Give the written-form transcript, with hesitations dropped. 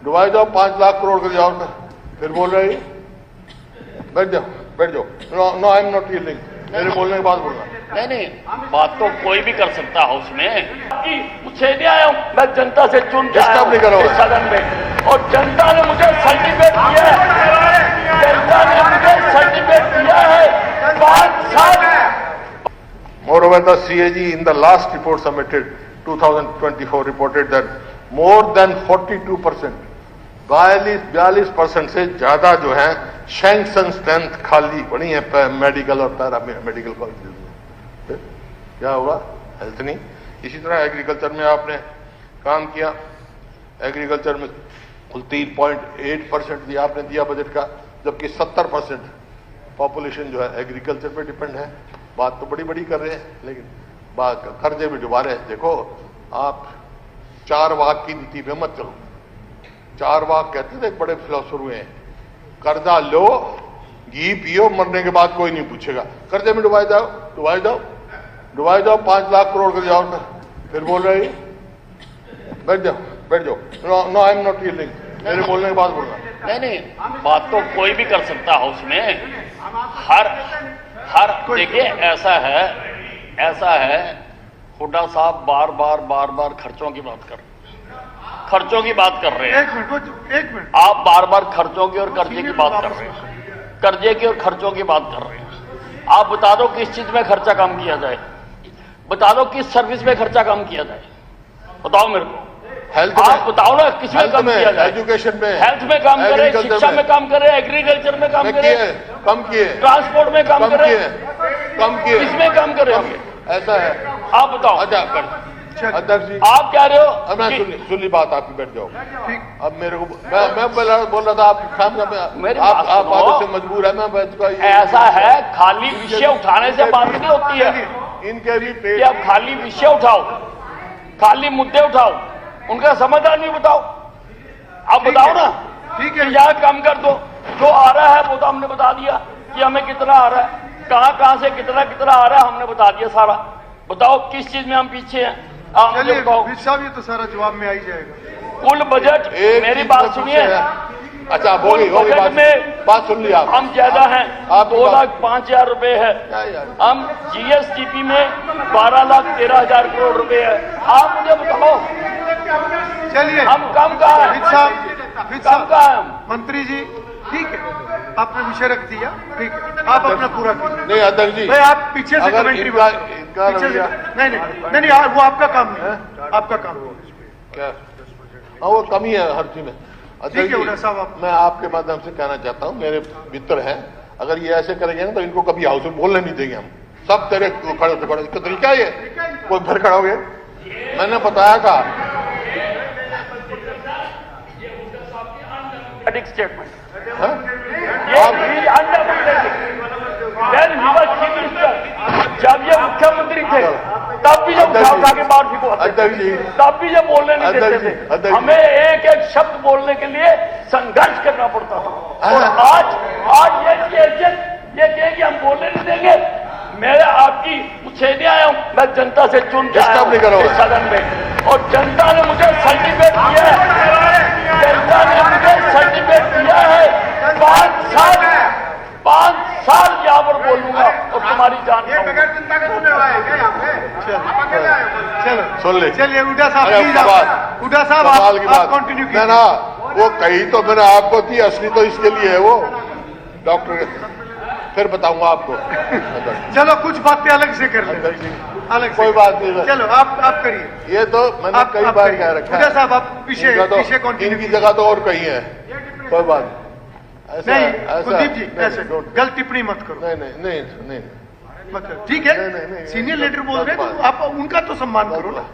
डुबाई जाओ 5 लाख करोड़ कर जाओ। फिर बोल रहे बैठ जाओ बैठ जाओ। No I am not yielding. मेरे बोलने के बाद बोलना। नहीं बात तो कोई भी कर सकता हाउस में। मुझे नहीं आया हूं, मैं जनता से चुन के आया हूं इस सदन में, और जनता ने मुझे सर्टिफिकेट दिया है। जनता ने मुझे सर्टिफिकेट दिया है 5 साल। Moreover, the CAG in the last report submitted 2024 reported that more than 42%, 42% से ज्यादा जो है सैंक्शन स्ट्रेंथ खाली पड़ी है मेडिकल और पैरा मेडिकल कॉलेज में। क्या होगा? हेल्थ नहीं। इसी तरह एग्रीकल्चर में आपने काम किया। एग्रीकल्चर में कुल 3.8% दिया आपने दिया बजट का, जबकि 70% पॉपुलेशन जो है एग्रीकल्चर पे डिपेंड है। बात तो बड़ी बड़ी कर रहे हैं, लेकिन बात कर्जे भी डुबा रहे हैं। देखो, आप 4 वाक की नीति पे मत चलो। 4 वाक कहते थे, बड़े फिलोसोफर हुए हैं। कर्जा लो, घी पियो, मरने के बाद कोई नहीं पूछेगा। कर्जे में डुबाई जाओ डुबाई जाओ डुबाई जाओ 5 लाख करोड़ कर जाओ। फिर बोल रहे बैठ जाओ बैठ जाओ। No I am not yielding. मेरे बोलने के बाद बोलना। नहीं बात तो कोई भी कर सकता हाउस में। हर देखिए, ऐसा है हुड्डा साहब बार बार खर्चों की बात कर रहे हैं। एक मिनट आप बार बार खर्चों की और कर्जे की बात कर रहे हैं। कर्जे की और खर्चों की बात कर रहे हैं। आप बता दो किस चीज में खर्चा कम किया जाए, बता दो किस सर्विस में खर्चा कम किया जाए, बताओ मेरे को। हेल्थ आप बताओ ना, किस में कम किया जाए? एजुकेशन में, हेल्थ में काम करे, शिक्षा में काम करे, एग्रीकल्चर में काम करे, कम किए, ट्रांसपोर्ट में काम करे, कम किए, किसमें काम करे? ऐसा है। आप बताओ। अध्यक्ष जी, आप कह रहे हो मैं सुनी बात आपकी, बैठ जाओ। अब मेरे को मैं बोल रहा था, आप बातों से मजबूर है। मैं ऐसा है, खाली विषय उठाने से बात नहीं होती है। इनके भी पेट, आप खाली विषय उठाओ, खाली मुद्दे उठाओ, उनका समाधान भी बताओ। आप बताओ ना, ठीक है, यहाँ कम कर दो। जो आ रहा है वो तो हमने बता दिया कि हमें कितना आ रहा है, कहां से कितना आ रहा है, हमने बता दिया सारा। बताओ किस चीज में हम पीछे हैं। चलिए साहब, ये तो सारा जवाब में आ ही जाएगा। कुल बजट, मेरी बात सुनिए। अच्छा, होगी बात सुन ली आप। हम ज्यादा हैं, 2,05,000 रुपए है। हम जीएसटीपी में 12,13,000 करोड़ रुपए है। आप मुझे बताओ, चलिए हम कम कहाँ है? कम कहाँ है हम? मंत्री जी, ठीक है, आपने विषय रख दिया, ठीक है, आप अपना पूरा कीजिए। नहीं अध्यक्ष जी, भाई आप पीछे से कमेंट्री नहीं, वो आपका काम नहीं है, आपका काम क्या? हाँ, वो कमी है हर चीज में। ठीक है उड़ा साहब, मैं आपके माध्यम से कहना चाहता हूँ, मेरे मित्र हैं, अगर ये ऐसे करेंगे ना तो इनको कभी हाउस में बोलने नहीं देंगे हम। सब तेरे खड़े इसका तरीका है ये। कोई घर खड़ा हो गए, मैंने बताया था। स्टेटमेंट जब ये मुख्यमंत्री थे तब भी जब उठा के बाहर फेंको, तब भी जब बोलने नहीं देते थे। हमें एक एक शब्द बोलने के लिए संघर्ष करना पड़ता था। और आज ये कहे कि हम बोलने नहीं देंगे। मेरे आपकी मुझे नहीं आया हूं, मैं जनता से चुन के आया हूं इस सदन में, और जनता ने मुझे सर्टिफिकेट दिया है। जनता ने मुझे सर्टिफिकेट दिया है 5 साल यहाँ पर बोलूंगा और तुम्हारी जान। चलो सुन ले। चलिए उड़ा साहब आप कंटिन्यू कीजिए ना। वो कही तो मैंने आपको थी, असली तो इसके लिए है वो डॉक्टर। फिर बताऊंगा आपको। चलो कुछ बातें अलग से कर लेते, अलग कोई बात नहीं। चलो आप करिए। ये तो मैंने कई बार कह रखा है साहब, आप पीछे कंटिन्यू की जगह तो और कहीं है। कोई बात नहीं, कुलदीप जी ऐसे गलत टिप्पणी मत करो। नहीं ठीक है, सीनियर लीडर बोल रहे हैं तो आप उनका तो सम्मान करो ना।